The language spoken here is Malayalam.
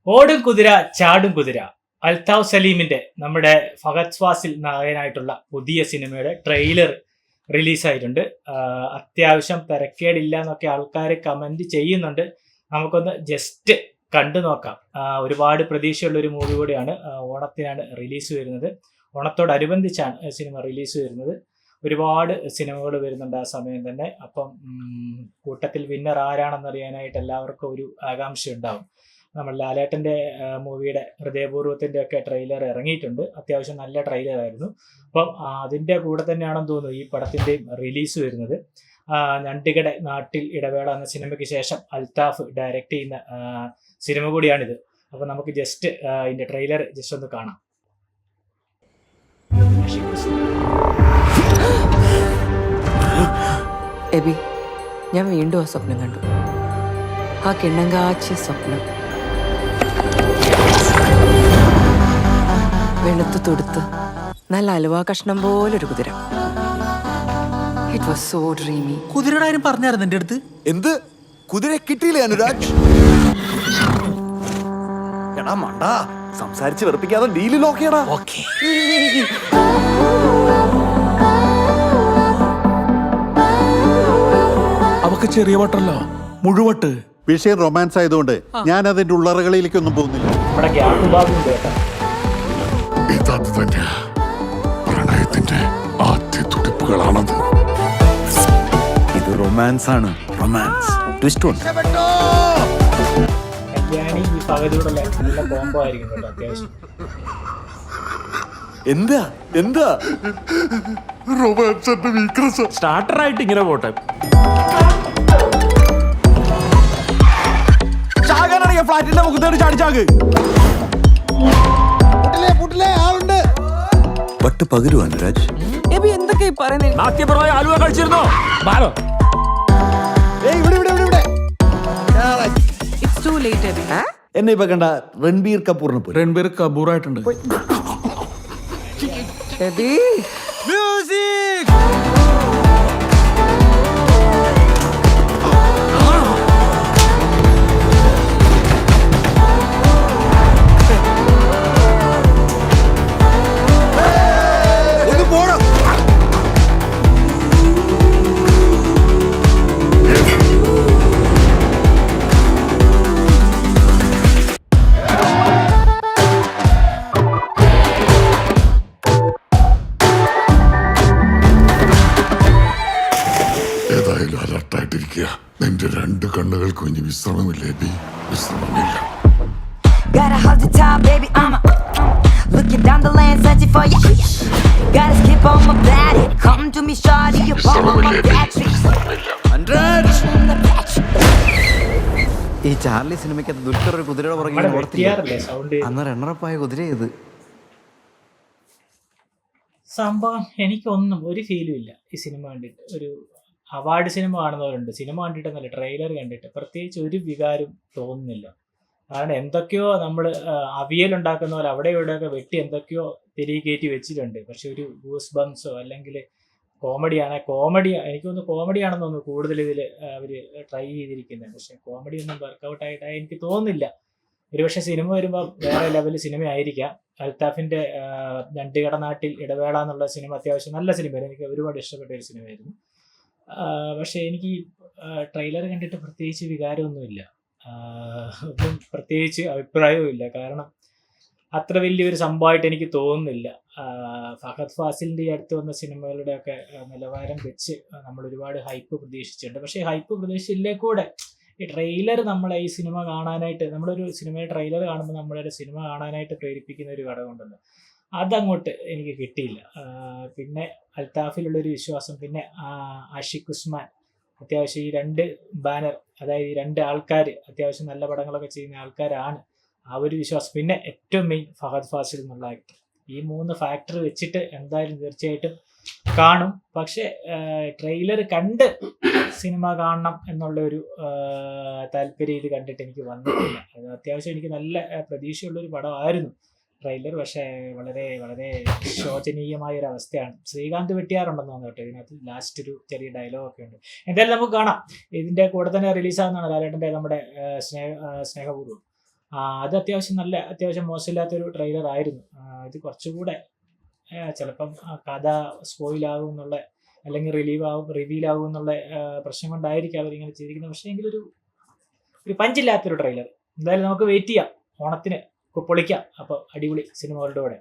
ഓടും കുതിര ചാടും കുതിര അൽതാഫ് സലീമിന്റെ നമ്മുടെ ഫഹദ് ഫാസിൽ നായകനായിട്ടുള്ള പുതിയ സിനിമയുടെ ട്രെയിലർ റിലീസായിട്ടുണ്ട്. അത്യാവശ്യം തിരക്കേടില്ല എന്നൊക്കെ ആൾക്കാർ കമന്റ് ചെയ്യുന്നുണ്ട്. നമുക്കൊന്ന് ജസ്റ്റ് കണ്ടു നോക്കാം. ഒരുപാട് പ്രതീക്ഷയുള്ള ഒരു മൂവി കൂടിയാണ്. ഓണത്തിനാണ് റിലീസ് വരുന്നത്. ഓണത്തോടനുബന്ധിച്ചാണ് സിനിമ റിലീസ് വരുന്നത്. ഒരുപാട് സിനിമകൾ വരുന്നുണ്ട് ആ സമയം തന്നെ. അപ്പം കൂട്ടത്തിൽ വിന്നർ ആരാണെന്നറിയാനായിട്ട് എല്ലാവർക്കും ഒരു ആകാംക്ഷ ഉണ്ടാവും. നമ്മൾ ലാലേട്ടൻ്റെ മൂവിയുടെ ഹൃദയപൂർവ്വത്തിൻ്റെ ഒക്കെ ട്രെയിലർ ഇറങ്ങിയിട്ടുണ്ട്. അത്യാവശ്യം നല്ല ട്രെയിലറായിരുന്നു. അപ്പം അതിൻ്റെ കൂടെ തന്നെയാണെന്ന് തോന്നുന്നു ഈ പടത്തിൻ്റെയും റിലീസ് വരുന്നത്. ഞണ്ടികടെ നാട്ടിൽ ഇടവേള എന്ന സിനിമയ്ക്ക് ശേഷം അൽതാഫ് ഡയറക്റ്റ് ചെയ്യുന്ന സിനിമ കൂടിയാണിത്. അപ്പം നമുക്ക് ജസ്റ്റ് ഇതിൻ്റെ ട്രെയിലർ ജസ്റ്റ് ഒന്ന് കാണാം. എബി, ഞാൻ വീണ്ടും ആ സ്വപ്നം കണ്ടു. ആ കിണ്ണങ്കാച്ചിയ സ്വപ്നം. വെളുത്ത് തൊടുത്ത് നല്ല അലുവ കഷ്ണം പോലൊരു കുതിര. It was so dreamy. കുതിരയുടെ കാര്യം പറഞ്ഞായിരുന്നു എന്റെ അടുത്ത്. എന്ത് കുതിര കിട്ടിയില്ലേ അനുരാജ്? എടാ മണ്ട, സംസാരിച്ച് വെറുപ്പിക്കാതെ ഡീല് നോക്കിയടാ. അവക്ക് ചെറിയ വട്ടല്ല, മുഴുവട്ട്. വിഷയം റൊമാൻസ് ആയതുകൊണ്ട് ഞാൻ അതിന്റെ ഉള്ളറകളിലേക്കൊന്നും പോകുന്നില്ല. ഇതത് തന്നെ പ്രണയത്തിന്റെ ആദ്യ തുടിപ്പുകളാണത്. ഇത് റൊമാൻസ് ആണ്, റൊമാൻസ്. ട്വിസ്റ്റ് ഉണ്ട്. കല്യാണി ഈ പകുതിയോടുള്ള നല്ല കോംബോ ആയിരിക്കും അത്യാവശ്യം. എന്താ എന്താ റൊമാൻസിന്റെ വീക്ക്നെസ്. സ്റ്റാർട്ടറായിട്ട് ഇങ്ങനെ പോട്ടെ. ഫ്ലാറ്റിന്റെ മുഖത്തേട് ചാടിച്ചാക്ക്. വട്ട് പകരു അനുരാജ്. എബി എന്തൊക്കെയാ പറയുന്നത്? നാട്യപരമായ ആലുവ കഴിച്ചിരുന്നോ? ബാലോ, ഇറ്റ്സ് ടു ലേറ്റ് എബി. എന്നെ ഇപ്പൊ കണ്ട രൺബീർ കപൂറിനെ പോലെ. രൺബീർ കപൂറായിട്ടുണ്ട്. എബി മ്യൂസിക്. ഏതായാലും അലർട്ടായിട്ടിരിക്കുക. നിന്റെ രണ്ട് കണ്ണുകൾക്ക് ഇനി വിശ്രമമില്ലേ ബി? വിശ്രമമില്ല. Gotta hold it tight, baby, I'm looking down the lane, searching for you. Gotta skip on my body, come to me, shawty, you bomb on my battery. ഈ ചാർലി സിനിമയ്ക്കകത്ത് ദുൽഖർ ഒരു കുതിരയുടെ പുറകെ സൗണ്ട് അന്ന് റണ്ണറപ്പായ കുതിര ഇത്. സംഭവം എനിക്കൊന്നും ഒരു ഫീലും ഇല്ല ഈ സിനിമ കണ്ടിട്ട്. ഒരു അവാർഡ് സിനിമ കാണുന്നവരുണ്ട്, സിനിമ കണ്ടിട്ടെന്നല്ല ട്രെയിലർ കണ്ടിട്ട് പ്രത്യേകിച്ച് ഒരു വികാരം തോന്നുന്നില്ല. കാരണം എന്തൊക്കെയോ നമ്മൾ അവിയലുണ്ടാക്കുന്ന പോലെ അവിടെ ഇവിടെയൊക്കെ വെട്ടി എന്തൊക്കെയോ തിരികെ കയറ്റി വെച്ചിട്ടുണ്ട്. പക്ഷെ ഒരു ഗൂസ് ബംസോ അല്ലെങ്കിൽ കോമഡി എനിക്കൊന്ന് കോമഡിയാണെന്ന് തോന്നുന്നു കൂടുതൽ ഇതിൽ അവർ ട്രൈ ചെയ്തിരിക്കുന്നത്. പക്ഷെ കോമഡി ഒന്നും വർക്കൗട്ടായിട്ടായി എനിക്ക് തോന്നുന്നില്ല. ഒരുപക്ഷെ സിനിമ വരുമ്പോൾ വേറെ ലെവൽ സിനിമ ആയിരിക്കാം. അൽതാഫിൻ്റെ ഞണ്ടികട നാട്ടിൽ ഇടവേള എന്നുള്ള സിനിമ അത്യാവശ്യം നല്ല സിനിമയായിരുന്നു. എനിക്ക് ഒരുപാട് ഇഷ്ടപ്പെട്ട ഒരു സിനിമയായിരുന്നു. പക്ഷേ എനിക്ക് ട്രെയിലർ കണ്ടിട്ട് പ്രത്യേകിച്ച് വികാരമൊന്നുമില്ല, ഒന്നും പ്രത്യേകിച്ച് അഭിപ്രായവും ഇല്ല. കാരണം അത്ര വലിയൊരു സംഭവമായിട്ട് എനിക്ക് തോന്നുന്നില്ല. ഫഹദ് ഫാസിലിൻ്റെ ഈ അടുത്ത് വന്ന സിനിമകളുടെയൊക്കെ നിലവാരം വെച്ച് നമ്മൾ ഒരുപാട് ഹൈപ്പ് പ്രതീക്ഷിച്ചിട്ടുണ്ട്. പക്ഷേ ഹൈപ്പ് പ്രതീക്ഷിച്ചില്ലേ കൂടെ ഈ ട്രെയിലർ നമ്മളെ ഈ സിനിമ കാണാനായിട്ട്, നമ്മളൊരു സിനിമയുടെ ട്രെയിലർ കാണുമ്പോൾ നമ്മളൊരു സിനിമ കാണാനായിട്ട് പ്രേരിപ്പിക്കുന്ന ഒരു ഘടകമുണ്ടല്ലോ, അതങ്ങോട്ട് എനിക്ക് കിട്ടിയില്ല. പിന്നെ അൽതാഫിലുള്ളൊരു വിശ്വാസം, പിന്നെ ആഷിഖ് ഉസ്മാൻ, അത്യാവശ്യം ഈ രണ്ട് ബാനർ, അതായത് ഈ രണ്ട് ആൾക്കാർ അത്യാവശ്യം നല്ല പടങ്ങളൊക്കെ ചെയ്യുന്ന ആൾക്കാരാണ്, ആ ഒരു വിശ്വാസം. പിന്നെ ഏറ്റവും മെയിൻ ഫഹദ് ഫാസിൽ എന്നുള്ള ആക്ടർ. ഈ 3 ഫാക്ടർ വെച്ചിട്ട് എന്തായാലും തീർച്ചയായിട്ടും കാണും. പക്ഷേ ട്രെയിലർ കണ്ട് സിനിമ കാണണം എന്നുള്ള ഒരു താല്പര്യം ഇത് കണ്ടിട്ട് എനിക്ക് വന്നിട്ടില്ല. അത് അത്യാവശ്യം എനിക്ക് നല്ല പ്രതീക്ഷയുള്ളൊരു പടമായിരുന്നു ട്രെയിലർ. പക്ഷേ വളരെ വളരെ ശോചനീയമായ ഒരു അവസ്ഥയാണ്. ശ്രീകാന്ത് വെട്ടിയാറുണ്ടെന്ന് തോന്നുന്നു കേട്ടോ ഇതിനകത്ത്. ലാസ്റ്റ് ഒരു ചെറിയ ഡയലോഗൊക്കെ ഉണ്ട്. എന്തായാലും നമുക്ക് കാണാം. ഇതിൻ്റെ കൂടെ തന്നെ റിലീസാകുന്നതാണ് ലാലേട്ടൻ്റെ നമ്മുടെ സ്നേഹപൂർവ്വം. അത് അത്യാവശ്യം മോശമില്ലാത്തൊരു ട്രെയിലർ ആയിരുന്നു. ഇത് കുറച്ചുകൂടെ ചിലപ്പം കഥ സ്പോയിലാകും എന്നുള്ള, അല്ലെങ്കിൽ റിവീലാകും എന്നുള്ള പ്രശ്നം കൊണ്ടായിരിക്കും അവരിങ്ങനെ ചെയ്തിരിക്കുന്നത്. പക്ഷേ എങ്കിലൊരു പഞ്ചില്ലാത്തൊരു ട്രെയിലർ. എന്തായാലും നമുക്ക് വെയിറ്റ് ചെയ്യാം, ഓണത്തിന് പൊളിക്കാം. അപ്പോൾ അടിപൊളി സിനിമകളുടെ കൂടെ